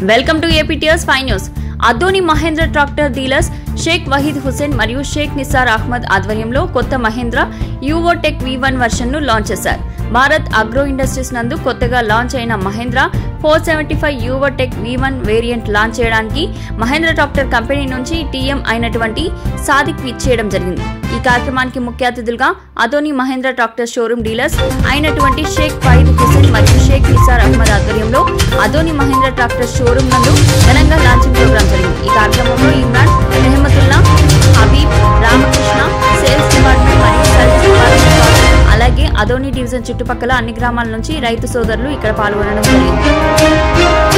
Welcome to APTS 5 news. Adoni Mahindra tractor dealers Sheikh Waheed Hussain మరియు షేక్ నిసార్ అహ్మద్ ఆధ్వర్యంలో కొత్త మహేంద్ర యువోటెక్ V1 వర్షన్ ను లాంచ్ చేశారు. భారత్ అగ్రో ఇండస్ట్రీస్ నందు కొత్తగా లాంచ్ అయిన మహేంద్ర 475 యువోటెక్ V1 వేరియంట్ లాంచ్ చేయడానికి మహేంద్ర ట్రాక్టర్ కంపెనీ నుంచి టీఎం అయినటువంటి సాదిక్ విచ్చేయడం జరిగింది. ఈ కార్యక్రమానికి ముఖ్య అతిథులుగా Adoni Mahindra tractor showroom dealers అయినటువంటి షేక్ వహీద్ హుసేన్ మరియు షేక్ నిసార్ అహ్మద్ ఆధ్వర్యంలో అదోని మహేంద్ర ట్రాక్టర్ షోరూమ్ నందు ఘనంగా లాంచింగ్ ప్రోగ్రాం జరిగింది. ఈ కార్యక్రమంలో ఇమ్రాన్, రెహమతుల్లా, హబీబ్, రామకృష్ణ, సేల్స్ డిపార్ట్మెంట్ మరియు సర్వీస్ డిపార్ట్మెంట్ అలాగే అదోని డివిజన్ చుట్టుపక్కల అన్ని గ్రామాల నుంచి రైతు సోదరులు ఇక్కడ పాల్గొనడం జరిగింది.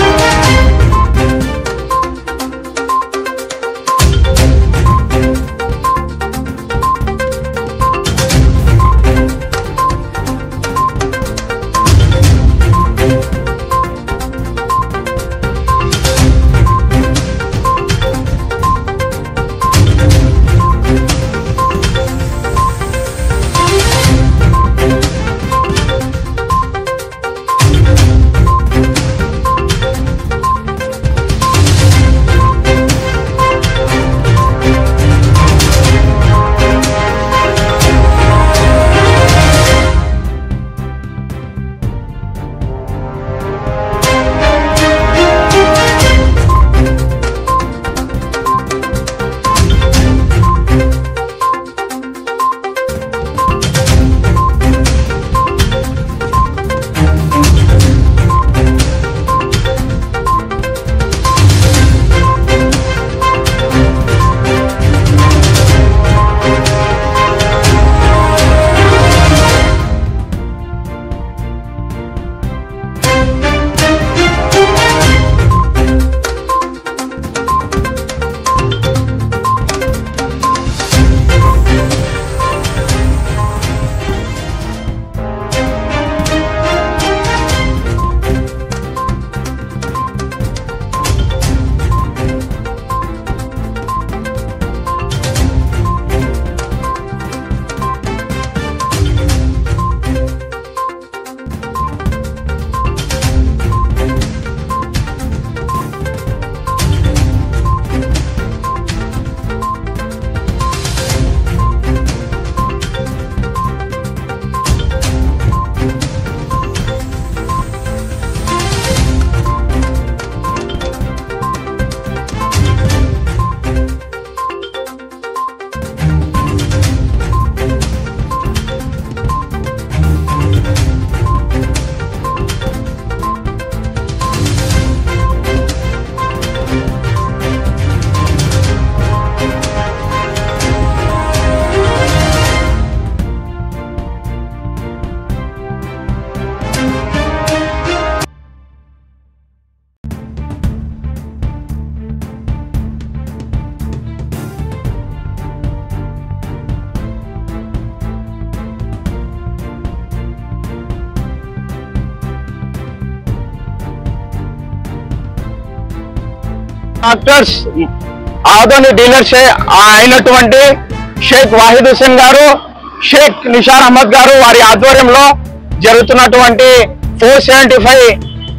ట్రాక్టర్స్ ఆదోని డీలర్స్ అయినటువంటి షేక్ వహీద్ హుసేన్ గారు, షేక్ నిసార్ అహ్మద్ గారు వారి ఆధ్వర్యంలో జరుగుతున్నటువంటి 475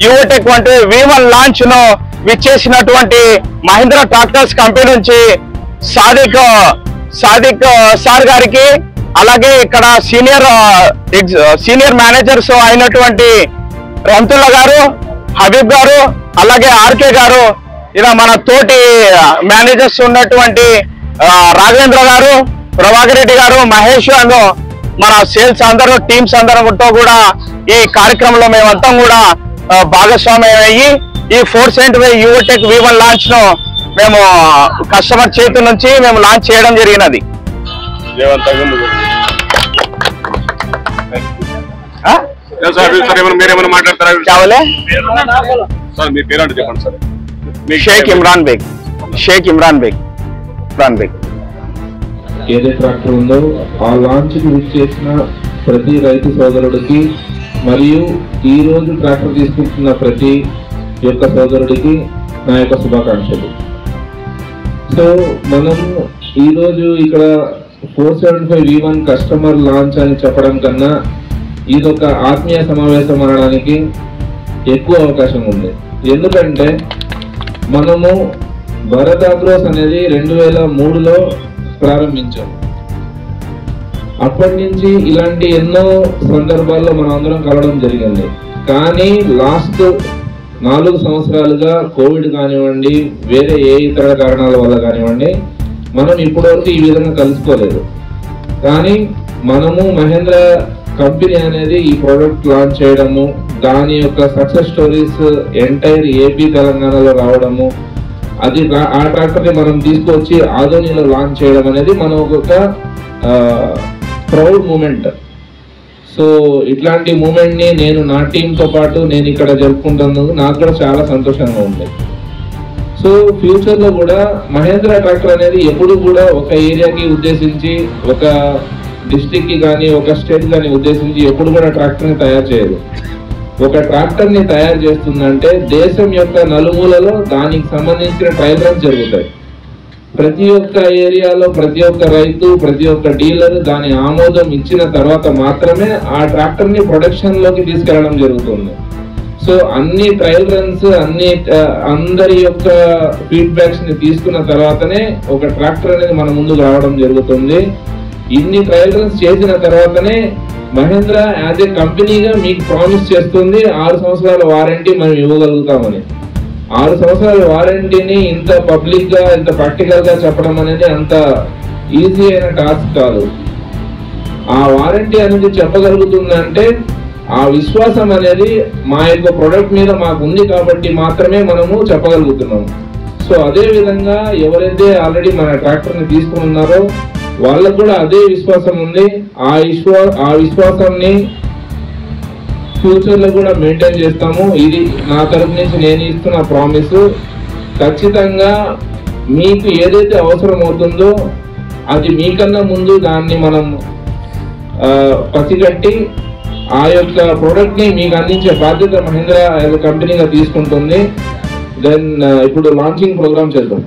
యువోటెక్ వంటి V1 లాంచ్ ను విచ్చేసినటువంటి మహేంద్ర ట్రాక్టర్స్ కంపెనీ నుంచి సాదిక్ సార్ గారికి, అలాగే ఇక్కడ సీనియర్ మేనేజర్స్ అయినటువంటి రెహమతుల్లా గారు, హబీబ్ గారు, అలాగే ఆర్కే గారు, ఇలా మన తోటి మేనేజర్స్ ఉన్నటువంటి రాఘవేంద్ర గారు, ప్రభాకర్ రెడ్డి గారు, మహేష్ గారు, మన సేల్స్ అందరూ టీమ్స్ అందరితో కూడా ఈ కార్యక్రమంలో మేమంతా కూడా భాగస్వామ్యం అయ్యి ఈ 475 యువోటెక్ V1 లాంచ్ ను మేము కస్టమర్ చేతి నుంచి మేము లాంచ్ చేయడం జరిగినది. షేక్ ఇమ్రాన్ బేగ్. ఏదైతే ట్రాక్టర్ ఉందో ఆ లాంచ్ కి విచ్ చేసిన ప్రతి రైతు సోదరుడికి మరియు ఈ రోజు ట్రాక్టర్ తీసుకుంటున్న ప్రతి యొక్క సోదరుడికి నా యొక్క శుభాకాంక్షలు. సో మనం ఈ రోజు ఇక్కడ 475 V1 కస్టమర్ లాంచ్ అని చెప్పడం కన్నా ఇదొక ఆత్మీయ సమావేశం అనడానికి ఎక్కువ అవకాశం ఉంది. ఎందుకంటే మనము భరత్ అగ్రోస్ అనేది 2003లో ప్రారంభించాం. అప్పటి నుంచి ఇలాంటి ఎన్నో సందర్భాల్లో మనం అందరం కలవడం జరిగింది. కానీ లాస్ట్ 4 సంవత్సరాలుగా కోవిడ్ కానివ్వండి, వేరే ఏ ఇతర కారణాల వల్ల కానివ్వండి, మనం ఇప్పటివరకు ఈ విధంగా కలుసుకోలేదు. కానీ మనము మహేంద్ర కంపెనీ అనేది ఈ ప్రోడక్ట్ లాంచ్ చేయడము, దాని యొక్క సక్సెస్ స్టోరీస్ ఎంటైర్ ఏపీ తెలంగాణలో రావడము, అది ఆ ట్రాక్టర్ని మనం తీసుకొచ్చి ఆదోనిలో లాంచ్ చేయడం అనేది మనం ఒక ప్రౌడ్ మూమెంట్. సో ఇట్లాంటి మూమెంట్ని నేను నా టీంతో పాటు నేను ఇక్కడ జరుపుకుంటున్నందుకు నాకు కూడా చాలా సంతోషంగా ఉంది. సో ఫ్యూచర్లో కూడా మహేంద్ర ట్రాక్టర్ అనేది ఎప్పుడు కూడా ఒక ఏరియాకి ఉద్దేశించి, ఒక డిస్ట్రిక్ట్కి కానీ ఒక స్టేట్ కానీ ఉద్దేశించి ఎప్పుడు కూడా ట్రాక్టర్ని తయారు చేయదు. ఒక ట్రాక్టర్ని తయారు చేస్తుందంటే దేశం యొక్క నలుమూలలో దానికి సంబంధించిన ట్రయల్ రన్స్ జరుగుతాయి. ప్రతి ఒక్క ఏరియాలో ప్రతి ఒక్క రైతు, ప్రతి ఒక్క డీలర్ దాని ఆమోదం ఇచ్చిన తర్వాత మాత్రమే ఆ ట్రాక్టర్ని ప్రొడక్షన్లోకి తీసుకెళ్లడం జరుగుతుంది. సో అన్ని ట్రయల్ రన్స్, అందరి యొక్క ఫీడ్బ్యాక్స్ ని తీసుకున్న తర్వాతనే ఒక ట్రాక్టర్ అనేది మన ముందుకు రావడం జరుగుతుంది. ఇన్ని ట్రయల్ రన్స్ చేసిన తర్వాతనే మహేంద్ర యాజ్ ఏ కంపెనీగా మీకు ప్రామిస్ చేస్తుంది 6 సంవత్సరాల వారంటీ మనం ఇవ్వగలుగుతామని. 6 సంవత్సరాల వారంటీని ఇంత పబ్లిక్ గా, ఇంత ప్రాక్టికల్ గా చెప్పడం అనేది అంత ఈజీ అయిన టాస్క్ కాదు. ఆ వారంటీ అనేది చెప్పగలుగుతుందంటే ఆ విశ్వాసం అనేది మా యొక్క ప్రొడక్ట్ మీద మాకు ఉంది కాబట్టి మాత్రమే మనము చెప్పగలుగుతున్నాము. సో అదే విధంగా ఎవరైతే ఆల్రెడీ మన ట్రాక్టర్ని తీసుకుని ఉన్నారో వాళ్ళకు కూడా అదే విశ్వాసం ఉంది. ఆ విశ్వాసాన్ని ఫ్యూచర్లో కూడా మెయింటైన్ చేస్తాము. ఇది నా తరపు నుంచి నేను ఇస్తున్న ప్రామిస్. ఖచ్చితంగా మీకు ఏదైతే అవసరం అవుతుందో అది మీకన్నా ముందు దాన్ని మనం పసిగట్టి ఆ యొక్క ప్రోడక్ట్ ని మీకు అందించే బాధ్యత మహేంద్ర కంపెనీగా తీసుకుంటుంది. దెన్ ఇప్పుడు లాంచింగ్ ప్రోగ్రామ్ చేద్దాం.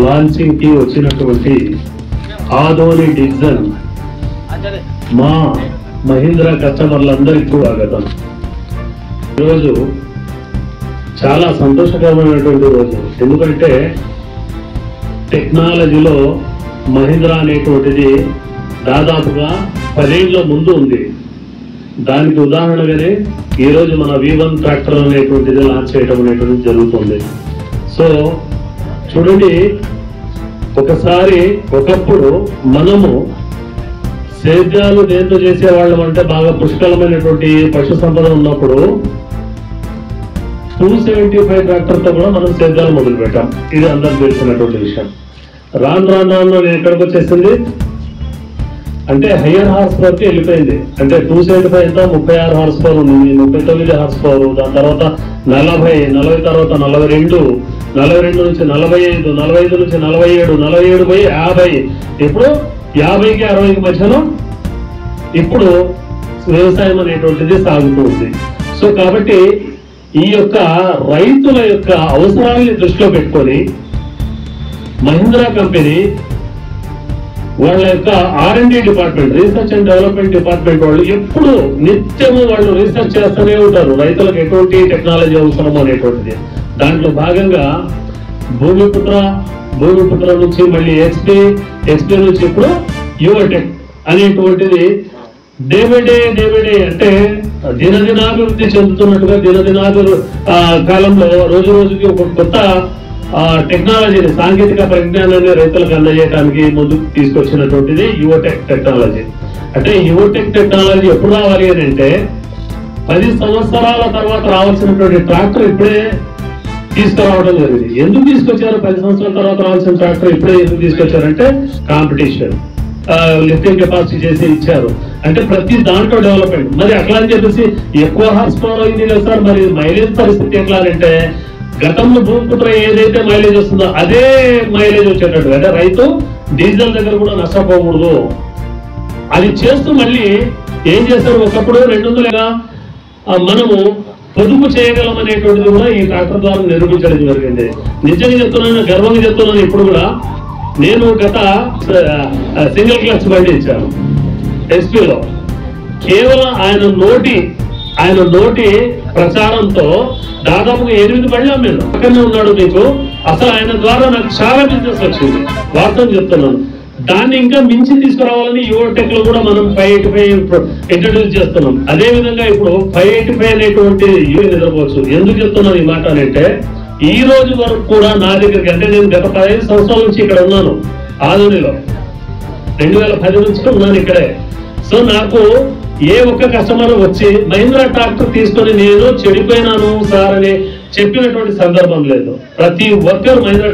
లాంచింగ్ కి వచ్చినటువంటి ఆదోని డివిజన్ మా మహీంద్రా కస్టమర్లందరికీ స్వాగతం. ఈరోజు చాలా సంతోషకరమైనటువంటి రోజు. ఎందుకంటే టెక్నాలజీలో మహీంద్రా అనేటువంటిది దాదాపుగా 10 ఏళ్ల ముందు ఉంది. దానికి ఉదాహరణగానే ఈరోజు మన V1 ట్రాక్టర్ అనేటువంటిది లాంచ్ చేయడం అనేటువంటిది జరుగుతుంది. సో చూడండి, ఒకప్పుడు మనము సేద్యాలు దేంతో చేసేవాళ్ళం అంటే బాగా పుష్కలమైనటువంటి పశు సంపద ఉన్నప్పుడు 275 ట్రాక్టర్తో కూడా మనం సేద్యాలు మొదలు పెట్టాం. ఇది అందరికి తెలిసినటువంటి విషయం. రాను నేను ఎక్కడికి వచ్చేసింది అంటే హయ్యర్ హార్స్ పవర్కి వెళ్ళిపోయింది. అంటే 275 ఎంత 36 హార్స్ పవర్ ఉంది, 39 హార్స్ పవర్, దాని తర్వాత 40 తర్వాత 42 నుంచి 45, 45 నుంచి 47, 47 పోయి 50, ఇప్పుడు 50కి 60కి మధ్యలో ఇప్పుడు వ్యవసాయం అనేటువంటిది సాగుతూ ఉంది. సో కాబట్టి ఈ యొక్క రైతుల యొక్క అవసరాలని దృష్టిలో పెట్టుకొని మహీంద్రా కంపెనీ వాళ్ళ యొక్క R&D department, research and development department వాళ్ళు ఎప్పుడు నిత్యము వాళ్ళు రీసెర్చ్ చేస్తూనే ఉంటారు రైతులకు ఎటువంటి టెక్నాలజీ అవసరమో అనేటువంటిది. దాంట్లో భాగంగా భూమిపుత్ర నుంచి మళ్ళీ ఎక్స్పీ నుంచి ఇప్పుడు యువటెక్ అనేటువంటిది డే బై డే అంటే దినదినాభివృద్ధి చెందుతున్నట్టుగా కాలంలో రోజు రోజుకి ఒక కొత్త టెక్నాలజీని, సాంకేతిక పరిజ్ఞానాన్ని రైతులకు అందజేయడానికి ముందుకు తీసుకొచ్చినటువంటిది యువటెక్ టెక్నాలజీ. అంటే యువటెక్ టెక్నాలజీ ఎప్పుడు రావాలి అని అంటే 10 సంవత్సరాల తర్వాత రావాల్సినటువంటి ట్రాక్టర్ ఇప్పుడే తీసుకురావడం జరిగింది. ఎందుకు తీసుకొచ్చారు? 10 సంవత్సరాల తర్వాత రావాల్సిన ట్రాక్టర్ ఇప్పుడే ఎందుకు తీసుకొచ్చారంటే కాంపిటీషన్, లిఫ్టింగ్ కెపాసిటీ చేసి ఇచ్చారు. అంటే ప్రతి దాంట్లో డెవలప్మెంట్. మరి అట్లా అని చెప్పేసి ఎక్కువ హార్స్ పవర్ అయింది కదా సార్, మరి మైలేజ్ పరిస్థితి ఎట్లా అంటే గతంలో భూమిపుత్ర ఏదైతే మైలేజ్ వస్తుందో అదే మైలేజ్ వచ్చేటట్టు, అంటే రైతు డీజిల్ దగ్గర కూడా నష్టపోకూడదు అది చేస్తూ మళ్ళీ ఏం చేస్తారు, ఒకప్పుడు 200గా మనము పొదుపు చేయగలం అనేటువంటిది కూడా ఈ ట్రాక్టర్ ద్వారా నిరూపించడం జరిగింది. నిజంగా చెప్తున్నాను, గర్వంగా చెప్తున్నాను. ఇప్పుడు కూడా నేను గత సింగిల్ క్లచ్ బండి ఇచ్చాను ఎస్పీలో. కేవలం ఆయన నోటి ఆయన నోటి ప్రచారంతో దాదాపుగా 8 బండ్లు అమ్మాను. పక్కనే ఉన్నాడు మీకు. అసలు ఆయన ద్వారా నాకు చాలా బిజినెస్ వచ్చింది, వాస్తవం చెప్తున్నాను. దాన్ని ఇంకా మించి తీసుకురావాలని యువటెక్ లో కూడా మనం 585 ఇంట్రడ్యూస్ చేస్తున్నాం. అదే విధంగా ఇప్పుడు 585 అనేటువంటి నిద్రపోవచ్చు. ఎందుకు చెప్తున్నాను ఈ మాట అంటే, ఈ రోజు వరకు కూడా నా దగ్గరికి, అంటే నేను గత 15 సంవత్సరాల నుంచి ఇక్కడ ఉన్నాను ఆదోనిలో, 2010 నుంచి ఉన్నాను ఇక్కడే. సో నాకు ఏ ఒక్క కస్టమర్ వచ్చి మహీంద్రా ట్రాక్టర్ తీసుకొని నేను చెడిపోయినాను సార్ అని చెప్పినటువంటి సందర్భం లేదు. ప్రతి ఒక్కరు మహీంద్రా